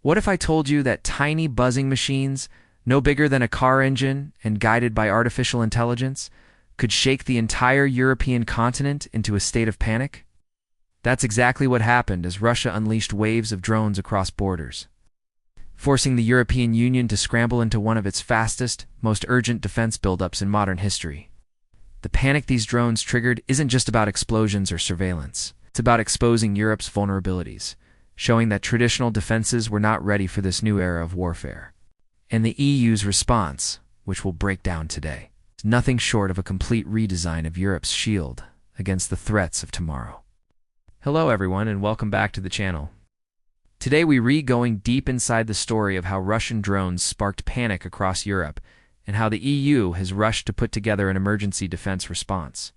What if I told you that tiny buzzing machines, no bigger than a car engine and guided by artificial intelligence, could shake the entire European continent into a state of panic? That's exactly what happened as Russia unleashed waves of drones across borders, forcing the European Union to scramble into one of its fastest, most urgent defense buildups in modern history. The panic these drones triggered isn't just about explosions or surveillance. It's about exposing Europe's vulnerabilities, showing that traditional defenses were not ready for this new era of warfare. And the EU's response, which we'll break down today, is nothing short of a complete redesign of Europe's shield against the threats of tomorrow. Hello everyone, and welcome back to the channel. Today we going deep inside the story of how Russian drones sparked panic across Europe and how the EU has rushed to put together an emergency defense response.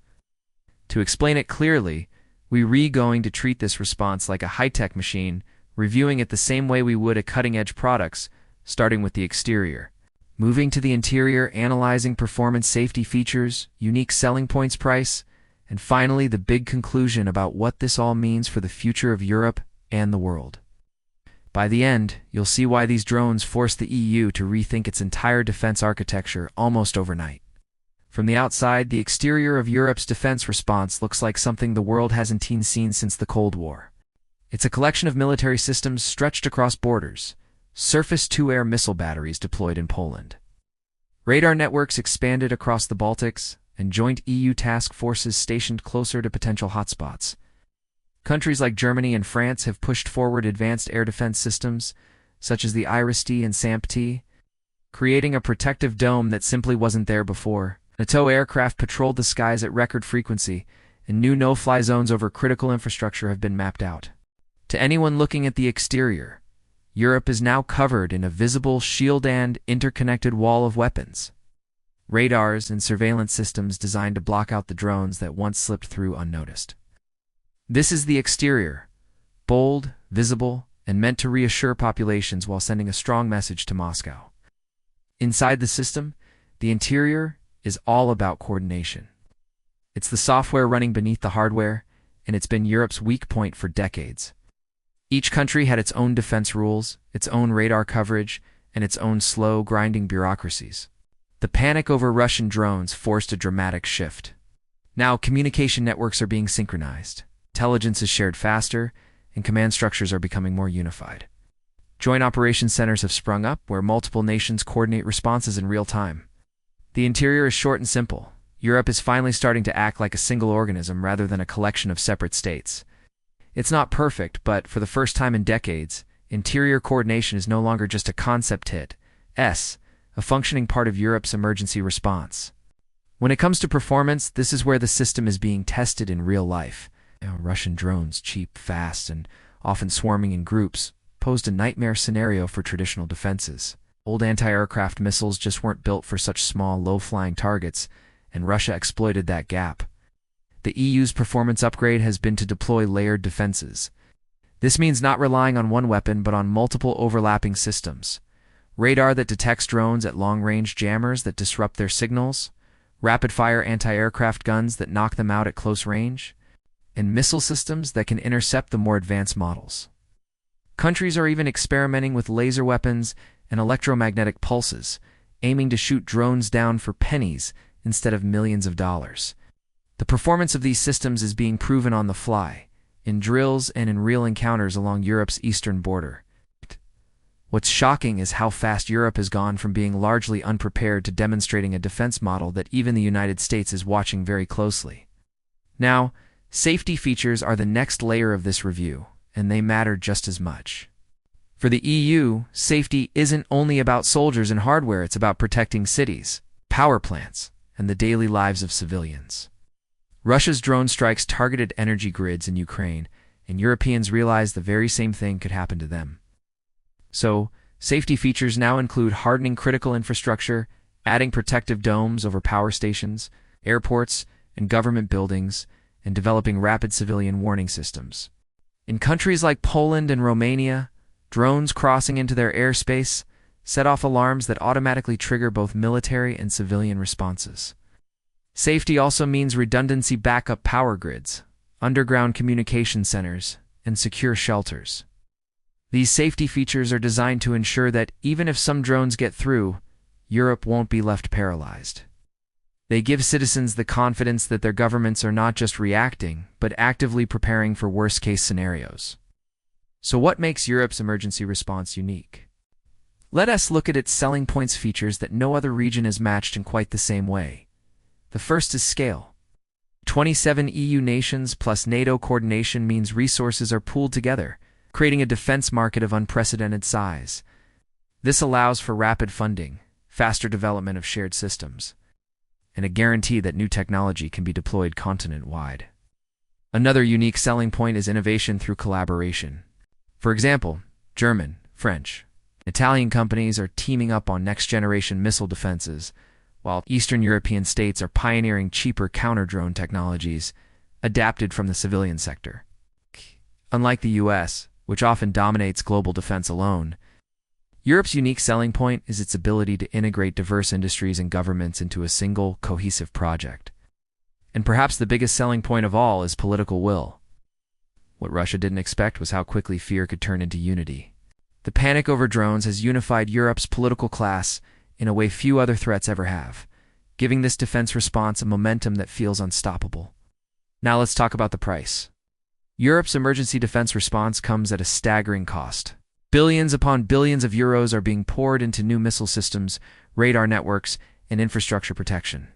To explain it clearly, we going to treat this response like a high-tech machine, reviewing it the same way we would a cutting-edge products, starting with the exterior, moving to the interior, analyzing performance, safety features, unique selling points, price, and finally the big conclusion about what this all means for the future of Europe and the world. By the end, you'll see why these drones forced the EU to rethink its entire defense architecture almost overnight. From the outside, the exterior of Europe's defense response looks like something the world hasn't seen since the Cold War. It's a collection of military systems stretched across borders, surface-to-air missile batteries deployed in Poland, radar networks expanded across the Baltics, and joint EU task forces stationed closer to potential hotspots. Countries like Germany and France have pushed forward advanced air defense systems, such as the IRIS-T and SAMP-T, creating a protective dome that simply wasn't there before. NATO aircraft patrolled the skies at record frequency, and new no-fly zones over critical infrastructure have been mapped out. To anyone looking at the exterior, Europe is now covered in a visible shield and interconnected wall of weapons, radars and surveillance systems designed to block out the drones that once slipped through unnoticed. This is the exterior, bold, visible, and meant to reassure populations while sending a strong message to Moscow. Inside the system, the interior is all about coordination. It's the software running beneath the hardware, and it's been Europe's weak point for decades. Each country had its own defense rules, its own radar coverage, and its own slow, grinding bureaucracies. The panic over Russian drones forced a dramatic shift. Now, communication networks are being synchronized, intelligence is shared faster, and command structures are becoming more unified. Joint operations centers have sprung up where multiple nations coordinate responses in real time. The interior is short and simple. Europe is finally starting to act like a single organism rather than a collection of separate states. It's not perfect, but for the first time in decades, interior coordination is no longer just a concept a functioning part of Europe's emergency response. When it comes to performance, this is where the system is being tested in real life. Russian drones, cheap, fast, and often swarming in groups, posed a nightmare scenario for traditional defenses. Old anti-aircraft missiles just weren't built for such small, low-flying targets, and Russia exploited that gap. The EU's performance upgrade has been to deploy layered defenses. This means not relying on one weapon but on multiple overlapping systems. Radar that detects drones at long-range, jammers that disrupt their signals, rapid-fire anti-aircraft guns that knock them out at close range, and missile systems that can intercept the more advanced models. Countries are even experimenting with laser weapons and electromagnetic pulses, aiming to shoot drones down for pennies instead of millions of dollars. The performance of these systems is being proven on the fly, in drills and in real encounters along Europe's eastern border. What's shocking is how fast Europe has gone from being largely unprepared to demonstrating a defense model that even the United States is watching very closely. Now, safety features are the next layer of this review, and they matter just as much. For the EU, safety isn't only about soldiers and hardware, it's about protecting cities, power plants, and the daily lives of civilians. Russia's drone strikes targeted energy grids in Ukraine, and Europeans realized the very same thing could happen to them. So, safety features now include hardening critical infrastructure, adding protective domes over power stations, airports, and government buildings, and developing rapid civilian warning systems. In countries like Poland and Romania, drones crossing into their airspace set off alarms that automatically trigger both military and civilian responses. Safety also means redundancy backup power grids, underground communication centers, and secure shelters. These safety features are designed to ensure that even if some drones get through, Europe won't be left paralyzed. They give citizens the confidence that their governments are not just reacting, but actively preparing for worst-case scenarios. So what makes Europe's emergency response unique? Let us look at its selling points, features that no other region is matched in quite the same way. The first is scale. 27 EU nations plus NATO coordination means resources are pooled together, creating a defense market of unprecedented size. This allows for rapid funding, faster development of shared systems, and a guarantee that new technology can be deployed continent-wide. Another unique selling point is innovation through collaboration. For example, German, French, Italian companies are teaming up on next-generation missile defenses, while Eastern European states are pioneering cheaper counter-drone technologies adapted from the civilian sector. Unlike the US, which often dominates global defense alone, Europe's unique selling point is its ability to integrate diverse industries and governments into a single, cohesive project. And perhaps the biggest selling point of all is political will. What Russia didn't expect was how quickly fear could turn into unity. The panic over drones has unified Europe's political class in a way few other threats ever have, giving this defense response a momentum that feels unstoppable. Now let's talk about the price. Europe's emergency defense response comes at a staggering cost. Billions upon billions of euros are being poured into new missile systems, radar networks, and infrastructure protection.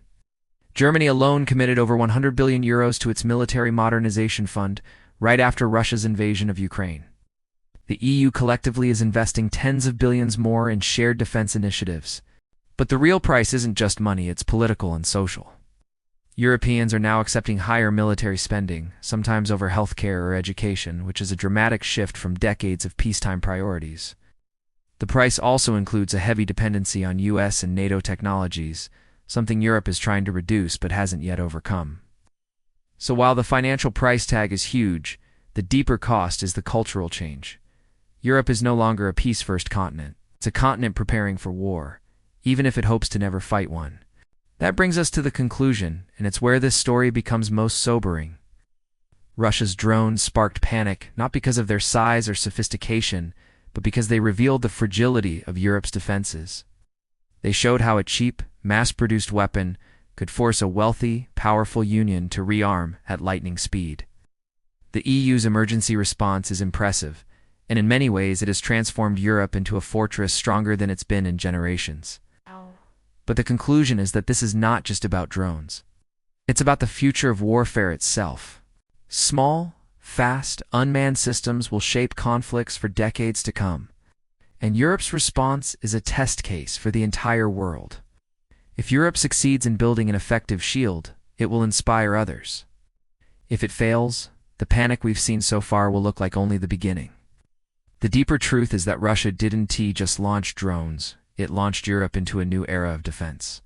Germany alone committed over 100 billion euros to its military modernization fund right after Russia's invasion of Ukraine. The EU collectively is investing tens of billions more in shared defense initiatives. But the real price isn't just money, it's political and social. Europeans are now accepting higher military spending, sometimes over healthcare or education, which is a dramatic shift from decades of peacetime priorities. The price also includes a heavy dependency on US and NATO technologies, something Europe is trying to reduce but hasn't yet overcome. So while the financial price tag is huge, the deeper cost is the cultural change. Europe is no longer a peace-first continent. It's a continent preparing for war, even if it hopes to never fight one. That brings us to the conclusion, and it's where this story becomes most sobering. Russia's drones sparked panic, not because of their size or sophistication, but because they revealed the fragility of Europe's defenses. They showed how a cheap, mass-produced weapon could force a wealthy, powerful union to rearm at lightning speed. The EU's emergency response is impressive, and in many ways it has transformed Europe into a fortress stronger than it's been in generations. But the conclusion is that this is not just about drones. It's about the future of warfare itself. Small, fast, unmanned systems will shape conflicts for decades to come. And Europe's response is a test case for the entire world. If Europe succeeds in building an effective shield, it will inspire others. If it fails, the panic we've seen so far will look like only the beginning. The deeper truth is that Russia didn't just launch drones. It launched Europe into a new era of defense.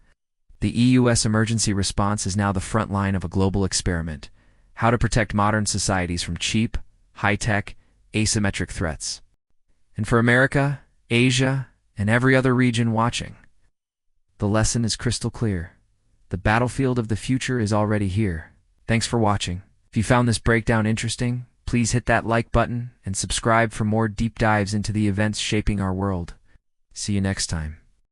The EU's emergency response is now the front line of a global experiment: how to protect modern societies from cheap, high-tech, asymmetric threats. And for America, Asia, and every other region watching, the lesson is crystal clear. The battlefield of the future is already here. Thanks for watching. If you found this breakdown interesting, please hit that like button and subscribe for more deep dives into the events shaping our world. See you next time.